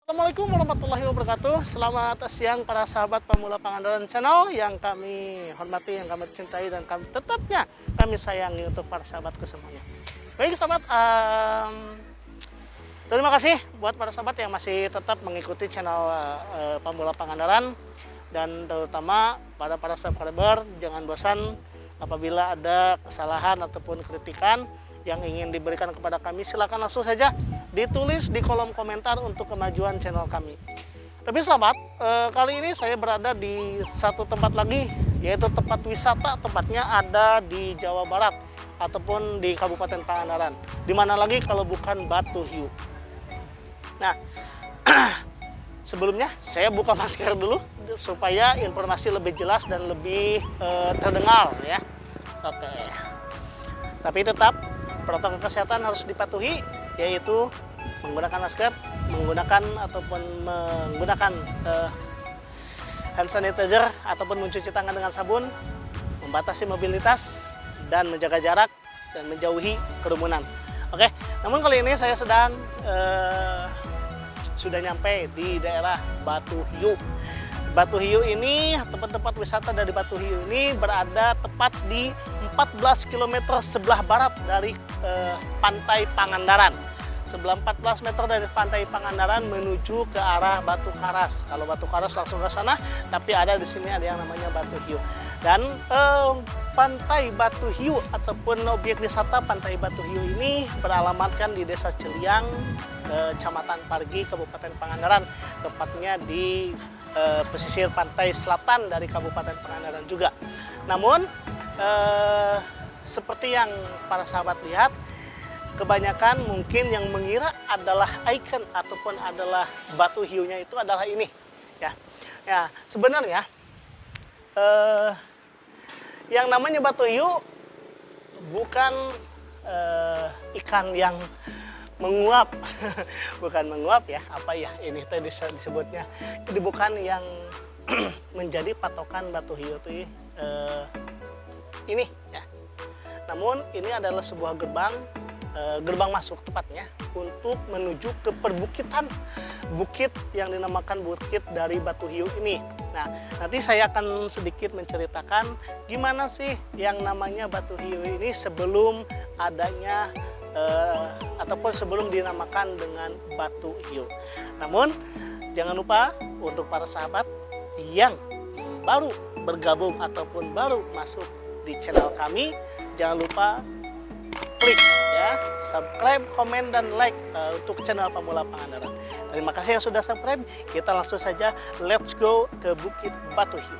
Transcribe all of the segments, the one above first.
Assalamualaikum warahmatullahi wabarakatuh. Selamat siang para sahabat Pemula Pangandaran Channel yang kami hormati, yang kami cintai, dan kami sayangi untuk para sahabatku semuanya. Baik sahabat, terima kasih buat para sahabat yang masih tetap mengikuti channel Pemula Pangandaran, dan terutama pada para subscriber, jangan bosan apabila ada kesalahan ataupun kritikan yang ingin diberikan kepada kami, silakan langsung saja ditulis di kolom komentar untuk kemajuan channel kami. Tapi sahabat, kali ini saya berada di satu tempat lagi, yaitu tempat wisata. Tepatnya ada di Jawa Barat ataupun di Kabupaten Pangandaran. Dimana lagi kalau bukan Batu Hiu. Nah, sebelumnya saya buka masker dulu supaya informasi lebih jelas dan lebih terdengar ya. Oke. Tapi tetap protokol kesehatan harus dipatuhi, yaitu menggunakan masker, menggunakan hand sanitizer ataupun mencuci tangan dengan sabun, membatasi mobilitas dan menjaga jarak dan menjauhi kerumunan. Oke, namun kali ini saya sudah nyampe di daerah Batu Hiu. Batu Hiu ini, tempat-tempat wisata dari Batu Hiu ini berada tepat di 14 km sebelah barat dari pantai Pangandaran. Sebelah 14 meter dari pantai Pangandaran menuju ke arah Batu Karas. Kalau Batu Karas langsung ke sana, tapi ada di sini ada yang namanya Batu Hiu. Dan pantai Batu Hiu ataupun objek wisata pantai Batu Hiu ini beralamatkan di Desa Celiang, Kecamatan Pargi, Kabupaten Pangandaran, tepatnya di pesisir pantai selatan dari Kabupaten Pangandaran juga. Namun seperti yang para sahabat lihat, kebanyakan mungkin yang mengira adalah ikon ataupun adalah Batu Hiunya itu adalah ini ya. Ya, sebenarnya yang namanya Batu Hiu bukan ikan yang menguap. Bukan menguap ya, apa ya ini tadi disebutnya, jadi bukan yang menjadi patokan Batu Hiu itu ini ya. Namun ini adalah sebuah gerbang masuk tepatnya untuk menuju ke perbukitan, bukit yang dinamakan bukit dari Batu Hiu ini. Nah, nanti saya akan sedikit menceritakan gimana sih yang namanya Batu Hiu ini sebelum adanya ataupun sebelum dinamakan dengan Batu Hiu. Namun jangan lupa untuk para sahabat yang baru bergabung ataupun baru masuk di channel kami, jangan lupa klik ya, subscribe, komen, dan like untuk channel Pemula Pangandaran. Terima kasih yang sudah subscribe. Kita langsung saja let's go ke Bukit Batu Hiu.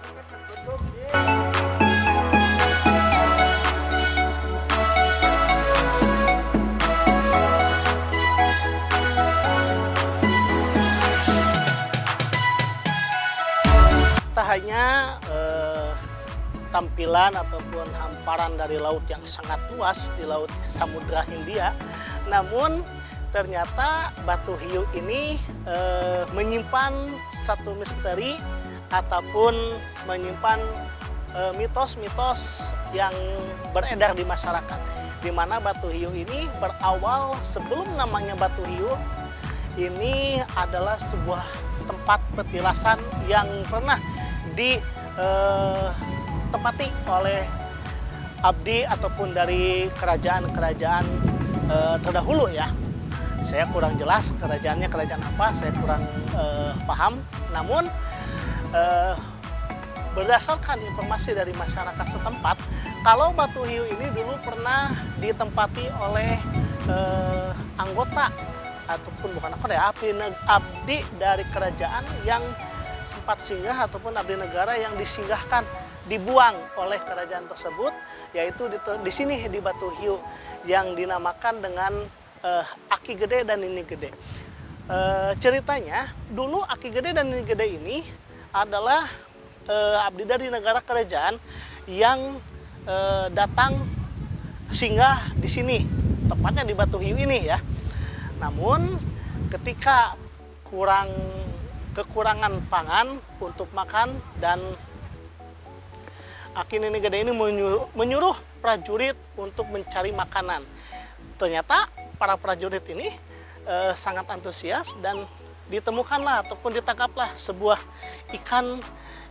Tak hanya tampilan ataupun hamparan dari laut yang sangat luas di Laut Samudra Hindia, namun ternyata Batu Hiu ini menyimpan satu misteri ataupun menyimpan mitos-mitos yang beredar di masyarakat, di mana Batu Hiu ini berawal sebelum namanya Batu Hiu. Ini adalah sebuah tempat petilasan yang pernah ditempati oleh abdi ataupun dari kerajaan-kerajaan terdahulu ya. Saya kurang jelas kerajaannya kerajaan apa, saya kurang paham. Namun berdasarkan informasi dari masyarakat setempat, kalau Batu Hiu ini dulu pernah ditempati oleh anggota ataupun bukan apa ya, abdi dari kerajaan yang sempat singgah ataupun abdi negara yang disinggahkan, dibuang oleh kerajaan tersebut, yaitu di sini di Batu Hiu yang dinamakan dengan Aki Gede dan Nini Gede. Ceritanya dulu Aki Gede dan Nini Gede ini adalah abdi dari negara kerajaan yang datang singgah di sini, tepatnya di Batu Hiu ini ya. Namun ketika kekurangan pangan untuk makan, dan Aki Nini Gede ini menyuruh prajurit untuk mencari makanan. Ternyata para prajurit ini sangat antusias dan ditemukanlah ataupun ditangkaplah sebuah ikan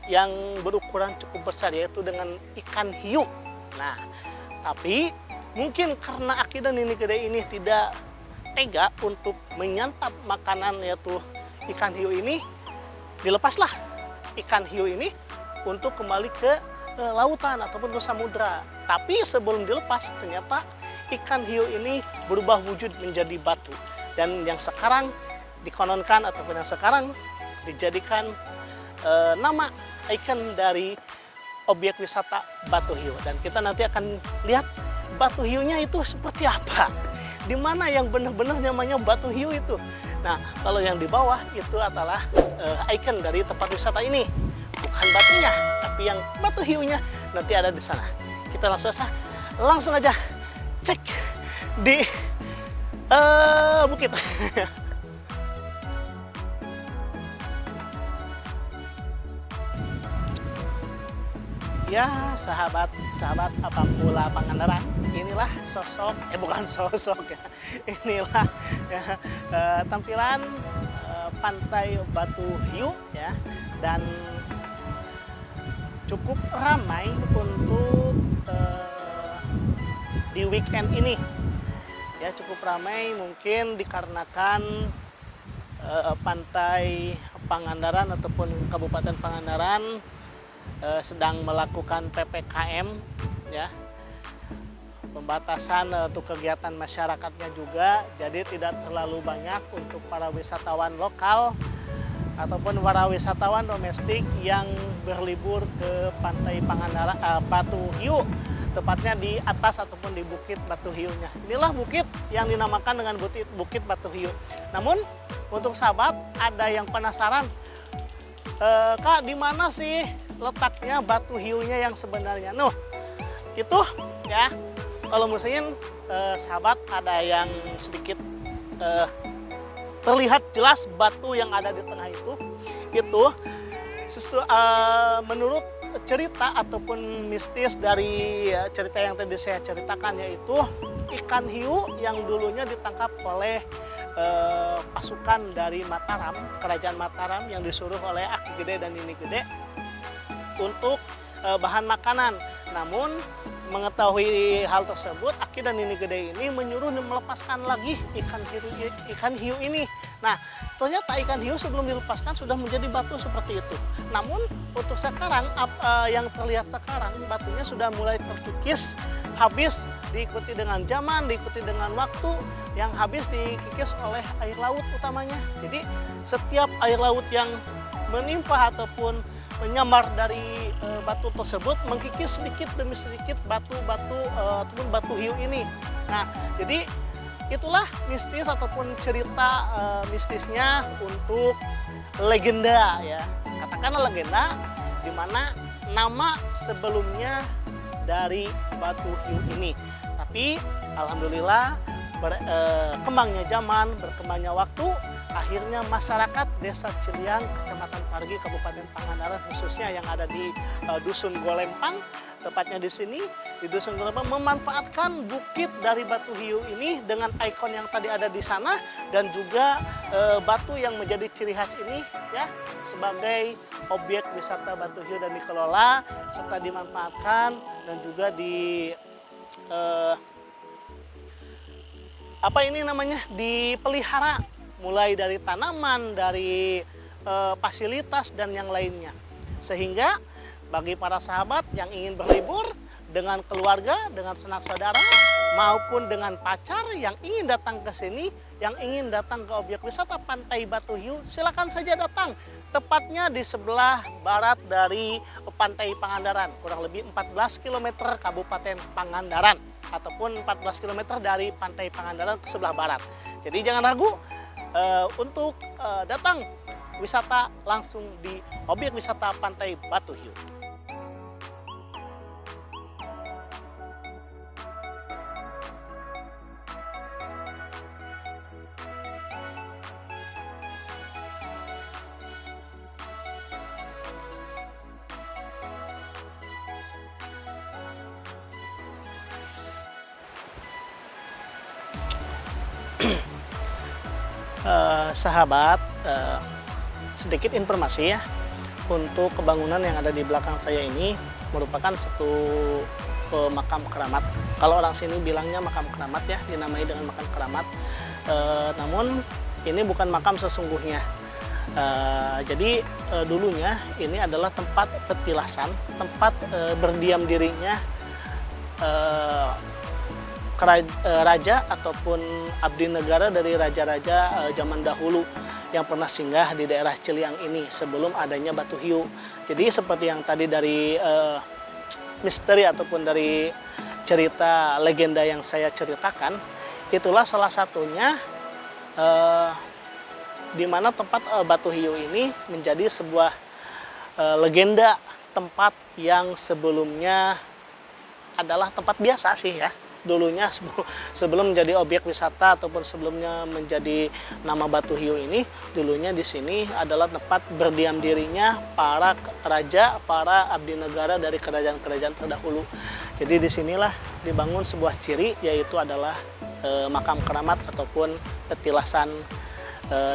yang berukuran cukup besar, yaitu dengan ikan hiu. Nah, tapi mungkin karena Aki dan Nini Gede ini tidak tega untuk menyantap makanan yaitu ikan hiu ini, dilepaslah ikan hiu ini untuk kembali ke lautan ataupun ke samudra. Tapi sebelum dilepas, ternyata ikan hiu ini berubah wujud menjadi batu. Dan yang sekarang dikononkan ataupun yang sekarang dijadikan nama ikon dari objek wisata Batu Hiu. Dan kita nanti akan lihat Batu Hiunya itu seperti apa. Di mana yang benar-benar namanya Batu Hiu itu. Nah, kalau yang di bawah itu adalah ikon dari tempat wisata ini. Bukan batunya, tapi yang Batu Hiunya nanti ada di sana. Kita langsung aja cek di bukit. Ya, sahabat Apakula Pangandaran, inilah sosok, bukan sosok ya, inilah ya, tampilan pantai Batu Hiu ya, dan cukup ramai untuk di weekend ini ya, cukup ramai mungkin dikarenakan pantai Pangandaran ataupun Kabupaten Pangandaran sedang melakukan PPKM ya, pembatasan untuk kegiatan masyarakatnya juga, jadi tidak terlalu banyak untuk para wisatawan lokal ataupun para wisatawan domestik yang berlibur ke pantai Pangandaran, Batu Hiu, tepatnya di atas ataupun di bukit Batu Hiunya. Inilah bukit yang dinamakan dengan bukit Batu Hiu. Namun untuk sahabat ada yang penasaran, Kak, di mana sih letaknya Batu Hiunya yang sebenarnya? Nuh, itu ya, kalau musim sahabat ada yang sedikit terlihat jelas batu yang ada di tengah itu menurut cerita ataupun mistis dari cerita yang tadi saya ceritakan, yaitu ikan hiu yang dulunya ditangkap oleh pasukan dari Mataram, kerajaan Mataram, yang disuruh oleh Aki Gede dan Nini Gede untuk bahan makanan. Namun mengetahui hal tersebut, Aki dan Nini Gede ini menyuruh melepaskan lagi ikan hiu ini. Nah, ternyata ikan hiu sebelum dilepaskan sudah menjadi batu seperti itu. Namun untuk sekarang yang terlihat sekarang, batunya sudah mulai terkikis, habis diikuti dengan zaman, diikuti dengan waktu, yang habis dikikis oleh air laut utamanya. Jadi setiap air laut yang menimpa ataupun menyambar dari batu tersebut mengkikis sedikit demi sedikit batu-batu ataupun batu hiu ini. Nah, jadi itulah mistis ataupun cerita mistisnya untuk legenda ya. Katakanlah legenda di mana nama sebelumnya dari Batu Hiu ini. Tapi alhamdulillah berkembangnya zaman, berkembangnya waktu, akhirnya masyarakat Desa Ciliang, Kecamatan Parigi, Kabupaten Pangandaran khususnya yang ada di Dusun Golempang, tepatnya di sini di Dusun Golempang, memanfaatkan bukit dari Batu Hiu ini dengan ikon yang tadi ada di sana, dan juga batu yang menjadi ciri khas ini ya sebagai objek wisata Batu Hiu, dan dikelola serta dimanfaatkan dan juga dipelihara, mulai dari tanaman, dari fasilitas dan yang lainnya. Sehingga bagi para sahabat yang ingin berlibur dengan keluarga, dengan sanak saudara, maupun dengan pacar yang ingin datang ke sini, yang ingin datang ke objek wisata Pantai Batu Hiu, silakan saja datang. Tepatnya di sebelah barat dari Pantai Pangandaran, kurang lebih 14 km Kabupaten Pangandaran, ataupun 14 km dari Pantai Pangandaran ke sebelah barat. Jadi jangan ragu untuk datang wisata langsung di objek wisata Pantai Batu Hiu. Sahabat, eh, sedikit informasi ya, untuk kebangunan yang ada di belakang saya ini merupakan satu makam keramat. Kalau orang sini bilangnya makam keramat ya, dinamai dengan makam keramat. Namun ini bukan makam sesungguhnya. Jadi dulunya ini adalah tempat petilasan, tempat berdiam dirinya raja ataupun abdi negara dari raja-raja zaman dahulu yang pernah singgah di daerah Ciliang ini sebelum adanya Batu Hiu. Jadi seperti yang tadi dari misteri ataupun dari cerita legenda yang saya ceritakan, itulah salah satunya di mana tempat Batu Hiu ini menjadi sebuah legenda tempat yang sebelumnya adalah tempat biasa sih ya. Dulunya sebelum menjadi objek wisata ataupun sebelumnya menjadi nama Batu Hiu ini, dulunya di sini adalah tempat berdiam dirinya para raja, para abdi negara dari kerajaan-kerajaan terdahulu. Jadi disinilah dibangun sebuah ciri, yaitu adalah makam keramat ataupun petilasan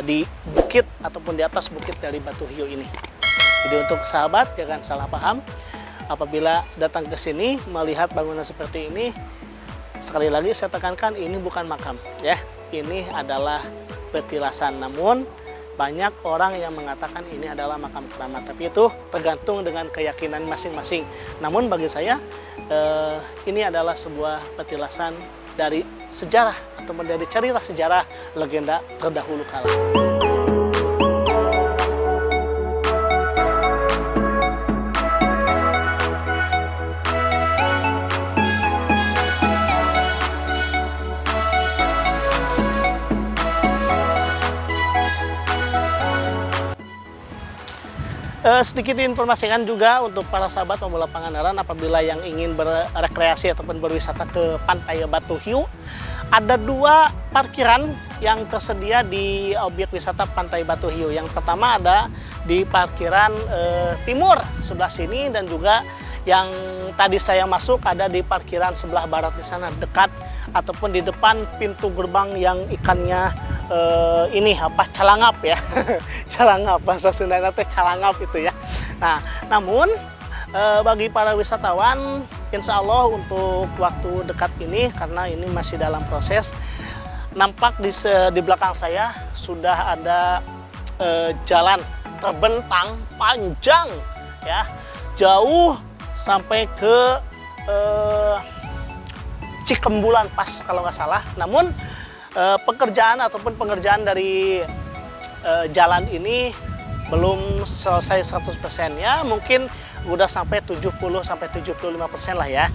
di bukit ataupun di atas bukit dari Batu Hiu ini. Jadi untuk sahabat jangan salah paham apabila datang ke sini melihat bangunan seperti ini. Sekali lagi saya tekankan, ini bukan makam ya, ini adalah petilasan. Namun banyak orang yang mengatakan ini adalah makam keramat, tapi itu tergantung dengan keyakinan masing-masing. Namun bagi saya ini adalah sebuah petilasan dari sejarah atau dari cerita sejarah legenda terdahulu kala. Sedikit diinformasikan juga untuk para sahabat pemula Pangandaran, apabila yang ingin berekreasi ataupun berwisata ke Pantai Batu Hiu, ada 2 parkiran yang tersedia di objek wisata Pantai Batu Hiu. Yang pertama ada di parkiran timur sebelah sini, dan juga yang tadi saya masuk ada di parkiran sebelah barat di sana, dekat ataupun di depan pintu gerbang yang ikannya ini apa, calangap ya. Calangap, bahasa Sundanya teh calangap itu ya. Nah, namun bagi para wisatawan, insya Allah untuk waktu dekat ini, karena ini masih dalam proses, nampak di belakang saya sudah ada jalan terbentang panjang ya, jauh sampai ke Cikembulan pas kalau nggak salah. Namun pekerjaan ataupun pengerjaan dari jalan ini belum selesai 100% ya, mungkin udah sampai 70-75% lah ya.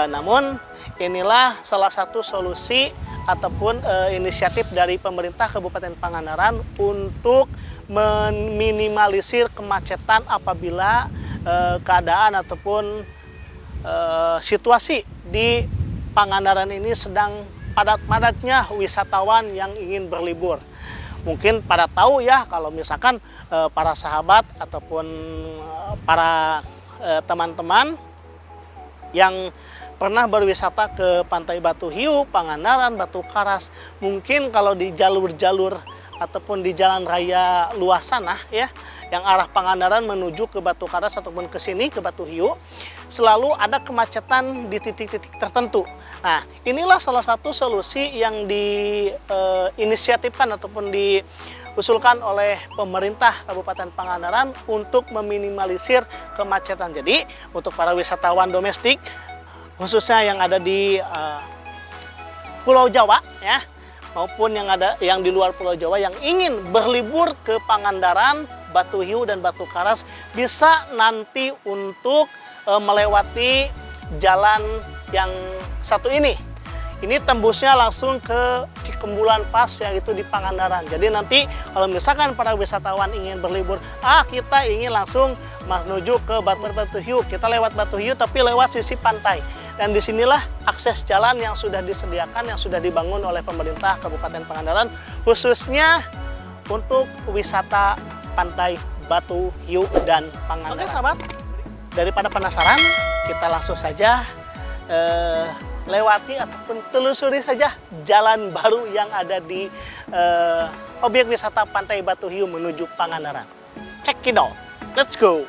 Namun inilah salah satu solusi ataupun inisiatif dari pemerintah Kabupaten Pangandaran untuk meminimalisir kemacetan apabila keadaan ataupun situasi di Pangandaran ini sedang padat-padatnya wisatawan yang ingin berlibur. Mungkin pada tahu ya, kalau misalkan para sahabat ataupun para teman-teman yang pernah berwisata ke Pantai Batu Hiu, Pangandaran, Batu Karas, mungkin kalau di jalur-jalur ataupun di jalan raya luas sana ya, yang arah Pangandaran menuju ke Batu Karas ataupun ke sini ke Batu Hiu, selalu ada kemacetan di titik-titik tertentu. Nah, inilah salah satu solusi yang diinisiatifkan ataupun diusulkan oleh pemerintah Kabupaten Pangandaran untuk meminimalisir kemacetan. Jadi, untuk para wisatawan domestik, khususnya yang ada di Pulau Jawa ya, maupun yang di luar Pulau Jawa yang ingin berlibur ke Pangandaran, Batu Hiu dan Batu Karas, bisa nanti untuk melewati jalan yang satu ini. Ini tembusnya langsung ke Cikembulan pas, yang itu di Pangandaran. Jadi nanti kalau misalkan para wisatawan ingin berlibur, kita ingin langsung menuju ke Batu Hiu, kita lewat Batu Hiu tapi lewat sisi pantai. Dan disinilah akses jalan yang sudah disediakan, yang sudah dibangun oleh pemerintah Kabupaten Pangandaran, khususnya untuk wisata Pantai Batu Hiu dan Pangandaran. Oke sahabat, daripada penasaran, kita langsung saja lewati ataupun telusuri saja jalan baru yang ada di objek wisata Pantai Batu Hiu menuju Pangandaran. Check it out, let's go.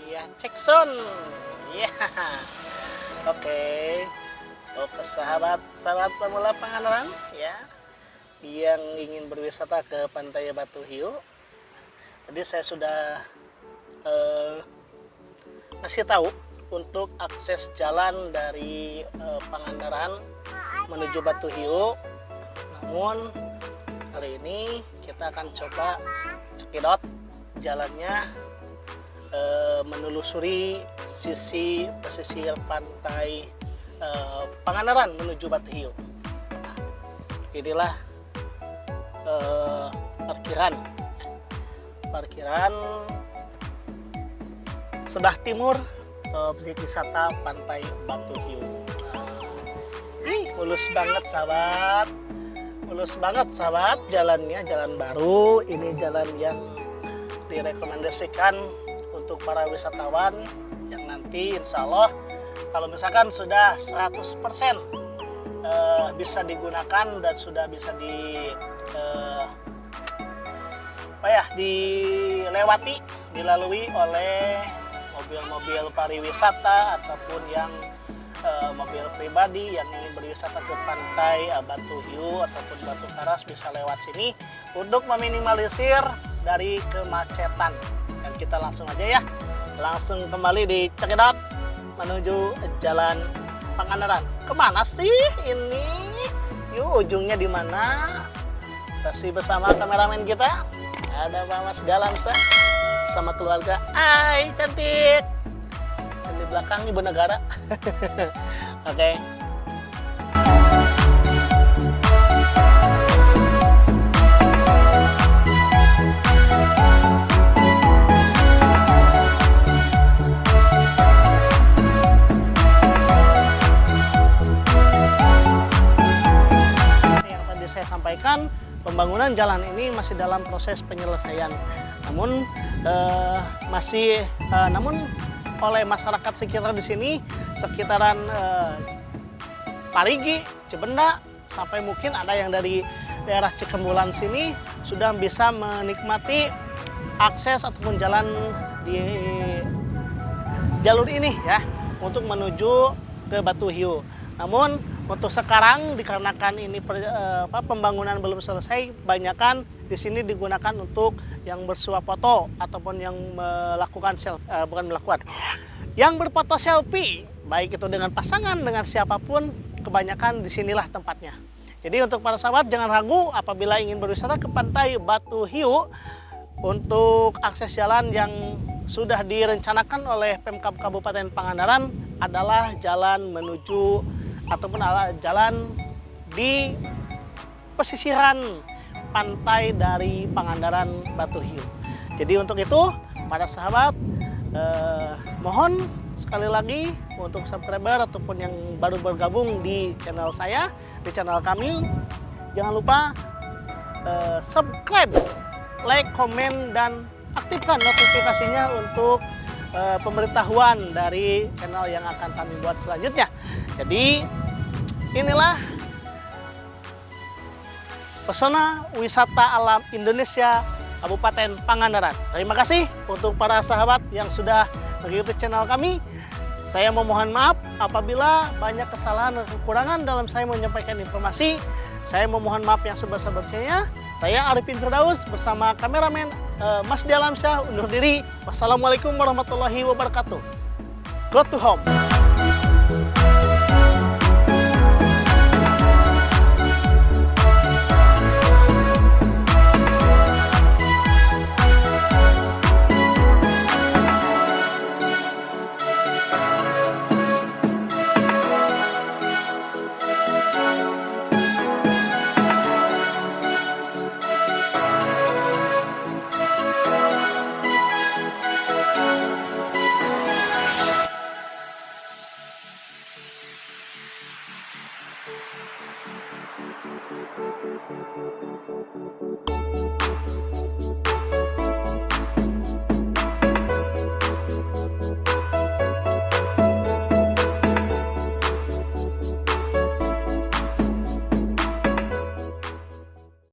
Ya, cek son. Ya, oke. Oke sahabat pemula Pangandaran ya, yang ingin berwisata ke Pantai Batu Hiu. Tadi saya sudah kasih tahu untuk akses jalan dari Pangandaran menuju Batu Hiu. Namun kali ini kita akan coba cekidot jalannya, menelusuri sisi pesisir pantai Pangandaran menuju Batu Hiu. Nah, inilah parkiran sebelah timur objek wisata Pantai Batu Hiu. Mulus banget sahabat, jalannya jalan baru. Ini jalan yang direkomendasikan untuk para wisatawan yang nanti insya Allah kalau misalkan sudah 100% bisa digunakan dan sudah bisa dilalui oleh mobil-mobil pariwisata ataupun yang mobil pribadi yang ingin berwisata ke Pantai Batu Hiu ataupun Batu Karas bisa lewat sini untuk meminimalisir dari kemacetan. Dan kita langsung aja ya, langsung kembali di Cekidot menuju Jalan Pangandaran. Kemana sih ini? Yuk, ujungnya di mana? Masih bersama kameramen kita. Ada Pak Mas Galamsa sama keluarga. Hai, cantik. Dan di belakang Ibu Negara. Oke. Yang tadi saya sampaikan, pembangunan jalan ini masih dalam proses penyelesaian. Namun oleh masyarakat sekitar di sini, sekitaran Parigi, Cibenda, sampai mungkin ada yang dari daerah Cikembulan sini sudah bisa menikmati akses ataupun jalan di jalur ini ya untuk menuju ke Batu Hiu. Namun untuk sekarang dikarenakan ini pembangunan belum selesai, banyakan di sini digunakan untuk yang bersuah foto ataupun yang yang berfoto selfie, baik itu dengan pasangan, dengan siapapun, kebanyakan disinilah tempatnya. Jadi untuk para sahabat jangan ragu apabila ingin berwisata ke Pantai Batu Hiu, untuk akses jalan yang sudah direncanakan oleh Pemkab Kabupaten Pangandaran adalah jalan menuju ataupun jalan di pesisiran pantai dari Pangandaran Batu Hiu. Jadi untuk itu para sahabat mohon sekali lagi untuk subscriber ataupun yang baru bergabung di channel saya, di channel kami, jangan lupa subscribe, like, komen, dan aktifkan notifikasinya untuk pemberitahuan dari channel yang akan kami buat selanjutnya. Jadi inilah pesona wisata alam Indonesia Kabupaten Pangandaran. Terima kasih untuk para sahabat yang sudah mengikuti channel kami. Saya memohon maaf apabila banyak kesalahan dan kekurangan dalam saya menyampaikan informasi. Saya memohon maaf yang sebesar-besarnya. Saya Arifin Firdaus bersama kameramen Mas Dialamsyah undur diri. Wassalamualaikum warahmatullahi wabarakatuh. Go to home.